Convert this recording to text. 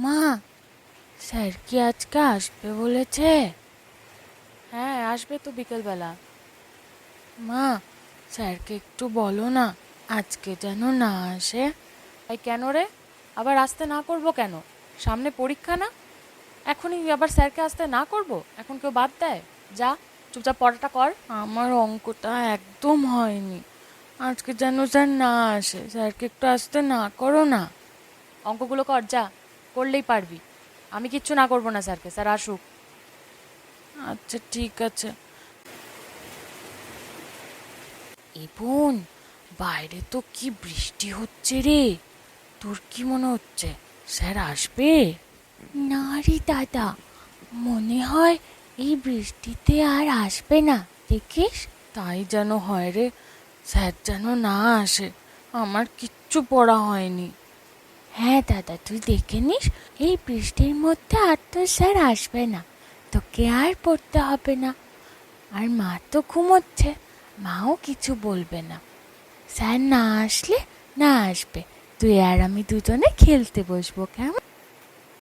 মা, স্যার কি আজকে আসবে বলেছে? হ্যাঁ, আসবে তো বিকেলবেলা। মা, স্যারকে একটু বলো না আজকে যেন না আসে। তাই কেন রে? আবার আসতে না করবো কেন? সামনে পরীক্ষা না? এখনই আবার স্যারকে আসতে না করব? এখন কেউ বাদ দেয়? যা, চুপচাপ পড়াটা কর। আমার অঙ্কটা একদম হয়নি, আজকে যেন স্যার না আসে। স্যারকে একটু আসতে না করো না। অঙ্কগুলো কর, যা, করলেই পারবি। আমি কিচ্ছু না করবো না স্যারকে, স্যার আসুক। আচ্ছা ঠিক আছে। এ বোন, বাইরে তো কি বৃষ্টি হচ্ছে রে, তোর কি মনে হচ্ছে স্যার আসবে? না রে দাদা, মনে হয় এই বৃষ্টিতে আর আসবে না, দেখিস। তাই যেন হয় রে, স্যার যেন না আসে। আমার কিচ্ছু পড়া হয়নি। হ্যাঁ দাদা, তুই দেখে নিস, এই বৃষ্টির মধ্যে আর তো স্যার আসবে না, তোকে আর পড়তে হবে না। আর মা তো ঘুমোচ্ছে, মাও কিছু বলবে না। স্যার না আসলে না আসবে, তুই আর আমি দুজনে খেলতে বসবো, কেমন?